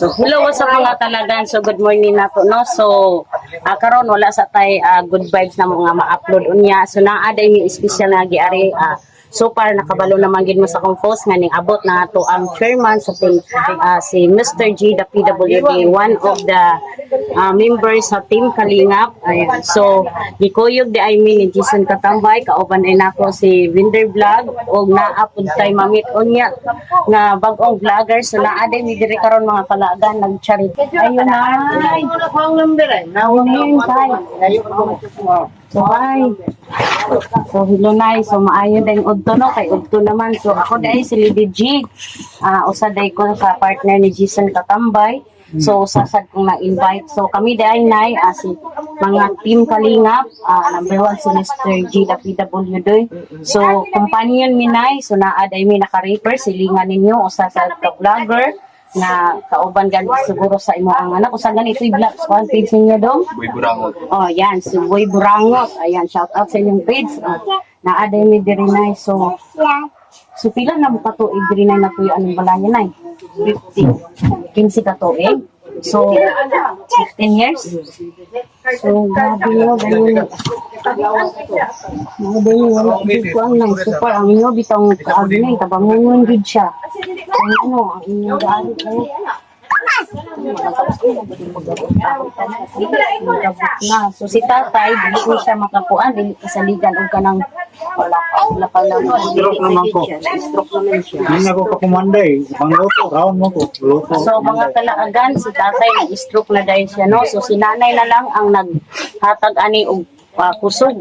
So hello sa mga talagan. So good morning nato no. So karon wala sa tay good vibes na mga ma-upload unya. So naa day mi special nga giari so far nakabalo naman gid mo sa akong post nga ning abot na ato ang chairman sa team si Mr. G the PWD, one of the members sa team Kalingap. Ayan. So gikuyog di ay mi ni Jason Katambay kauban ay nako si Winder Vlog og naa pud tay mamit unya nga bag-ong vlogger. So naa day mi diri karon mga kalagan nag-charity. Ayun na. Nawang tay. So hi. So hello nay. So maayo din udto no kay udto naman. So ako dai si Lady G. Usa day ko sa partner ni Jason Katambay. So sasad kong na-invite. So kami dai nay si mga team Kalingap, number 1 si Mr. G the PWD. So companion mi nay. So naa day mi naka-refer silingan ninyo usa sa vlogger na kauban gani siguro sa imo ang anak usa gani ito i-vlog sa page niya dong Boy Burangot. Oh yan si Boy Burangot, ayan shout out sa inyong page. Naa day mi diri nay. So pila na mo ka tuig diri nay na kuya anong balaya nay 15 ka tuig. So 15 years. So grabe mo ganyan. Grabe mo wala ko ang nang super ang inyo bitong kaagi nay tabangon gid siya. Ano ang inyong galit kayo? So si tatay, dili ko siya makakuan, dili kasaligan o kanang wala pa lang. Stroke naman ko. Stroke naman siya. Hindi na ko kakumanday. Pangloto, round mo ko. Loto. So mga kalaagan, si tatay nag-stroke na dahil siya, no? So si nanay na lang ang naghatag ani og kusog.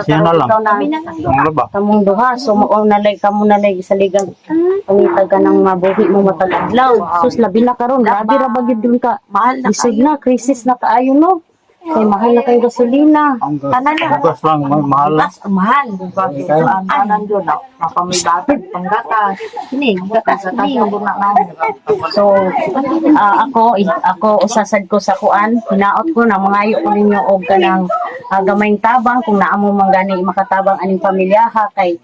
Siya na lang. Ang laba. Kamong duha, so maong nalay kamo nalay sa ligang pangitag ka ng mabuhi mo matag-adlaw. Sus labi na karon, grabe ra bagid dun ka. Mahal na isig na, crisis na kaayo no. Kay mahal na kayo gasolina. Tanan na. Bukas lang, mahal lang. Mahal, diba? So, ang tanan doon, napamibatid, panggatas. Hindi, gatas, gatas ang buna namin. So, ako usasad ko sa kuan, hinaot ko na mangayo ko ninyo og kanang gamayng tabang kung naamo man gani makatabang aning pamilyaha kay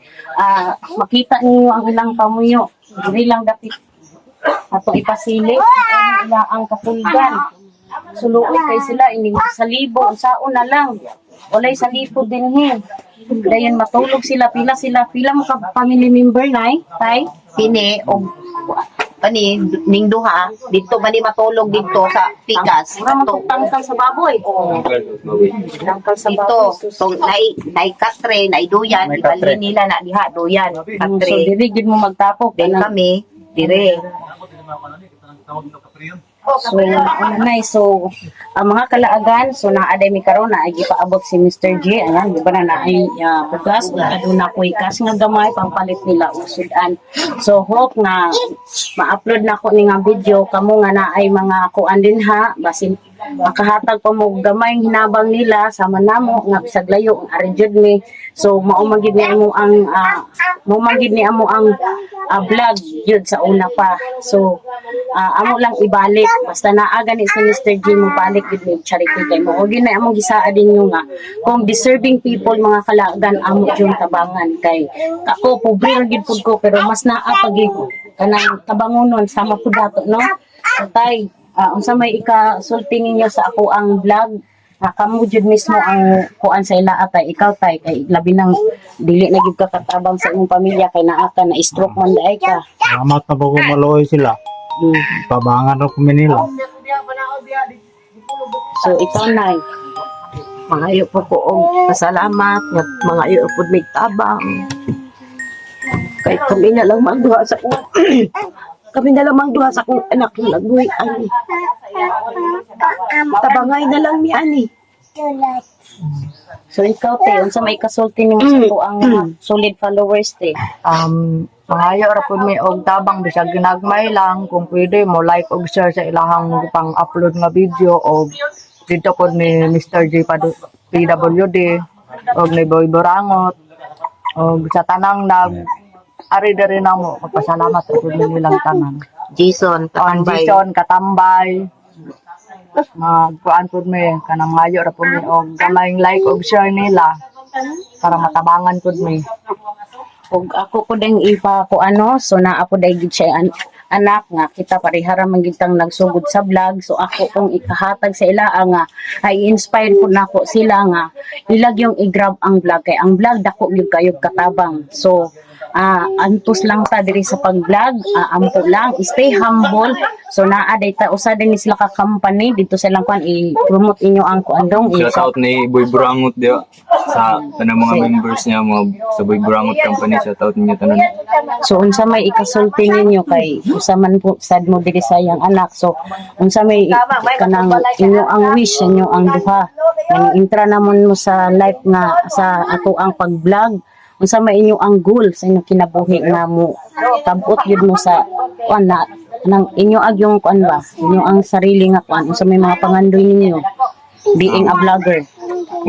makita ninyo ang ilang pamuyo. Dili lang dapit ato ipasili ang kapulgan. Suluoy kay sila ini sa libo unsaon na lang. Walay sa libo dinhi. Dayon matulog sila pila mo ka family member nay tay Kini, o kani, ning duha, dito ba ni matulog dito sa pikas? ura man tangkal sa baboy. Tangkal sa Dito, baboy. so, nai katre, nai duyan, ibalhin nila na diha, duyan, So katre. dili gid mo magtapok. Then kami, dire. So, ang mga kalaagan, so naaday mi karon na ay gipaabot si Mr. G. Ayan, di ba na ay bukas, aduna ko ikas nga gamay pangpalit nila og sudan. So, hope na ma-upload na ko ni nga video kamo nga na ay mga kuan din ha, basin makahatag pa mo gamay hinabang nila sama namo nga bisag layo ang ari jud mi. So mao man gid ni amo ang vlog jud sa una pa. So amo lang ibalik basta naa gani si Mr. G mo balik gid mi charity kay mo og na among gisaa din yung nga kung deserving people mga kalagan amo yung tabangan kay ako pobre ra gid pud ko pero mas naa pa gid kanang tabangonon sama pud dato no. So tay unsa may ikasulti ninyo sa ako ang vlog kamo jud mismo ang kuan sa ila atay ikaw tay kay labi nang dili na gid ka katabang sa imong pamilya kay naa ka na stroke man daay ka. Salamat na po maloy sila. Pabangan ro kami nila. So ikaw nay Mangayo po ko og pasalamat, nga mangayo po may tabang. Kay kami na lang magduha sa kami na lang magduha sa kong anak na nagbuhay ani. Tabangay na lang mi ani. so ikaw tay unsa may kasulti nimo sa ako ang solid followers tay. Pangayo ra pud mi og tabang bisag ginagmay lang kung pwede mo like og share sa ilahang pang-upload nga video og dito pud ni Mr. J PWD og ni Boy Burangot og sa tanang ari diri namo magpasalamat ra pud nilang tanan. Jason, Ang Katambay. Jason Katambay magkuan pud mi kanang ngayo ra pud mi og gamayng like og share nila para matabangan pud mi. Og ako po ding ipa ko ano so naa po dai gid siya anak nga kita parihara man gid tang nagsugod sa vlog. So ako kung ikahatag sa ila nga ay inspired po nako sila nga ilag yung i-grab ang vlog kay ang vlog dako gyud kayo katabang. So antos lang ta diri sa pag-vlog, ampo lang, stay humble. So naa day ta usa din sila ka company dito sa lang kuan i-promote inyo ang kuandong Shout out ni Boy Burangot di ba? Sa tanang mga members niya mga sa Boy Burangot company, shout out niyo tanan. So unsa may ikasulti ninyo kay usa man po sad mo diri sa iyang anak. So unsa may kanang inyo ang wish inyo ang duha. Yang intra namon mo sa life nga sa ato ang pag-vlog. Unsa may inyo ang goal sa inyong kinabuhi nga mo tabot yun mo sa kuan na nang inyo ag yung kuan ba inyo ang sarili nga kuan unsa may mga pangandoy ninyo being a vlogger.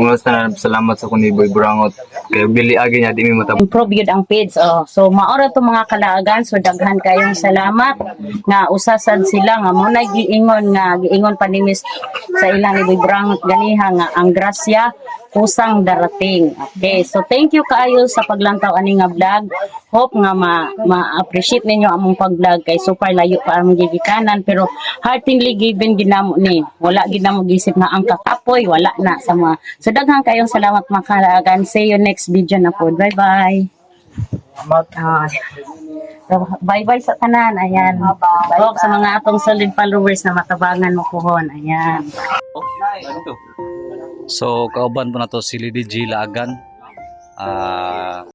Mga salamat sa kundi Boy Burangot. Kaya bili agi niya di mi mata. Improve yun ang page. So maora to mga kalaagan. So daghan kayong salamat nga usasad sila nga mo na giingon pa ni Miss sa ilang ni Brangot ganiha nga ang grasya kusang darating. Okay, so thank you kaayo sa paglantaw ani nga vlog. Hope nga ma-appreciate ninyo among pag-vlog kay super layo pa ang gigikanan pero heartily given ginamo ni. Wala ginamo gisip nga ang kakapoy, wala na sa mga. So daghan kayong salamat mga kalaagan. See you next video na po. Bye-bye. So, bye-bye sa tanan. Ayan. Bye sa mga atong solid followers na matabangan mo pohon. Ayan. So kauban po na to si Lady G Lagan.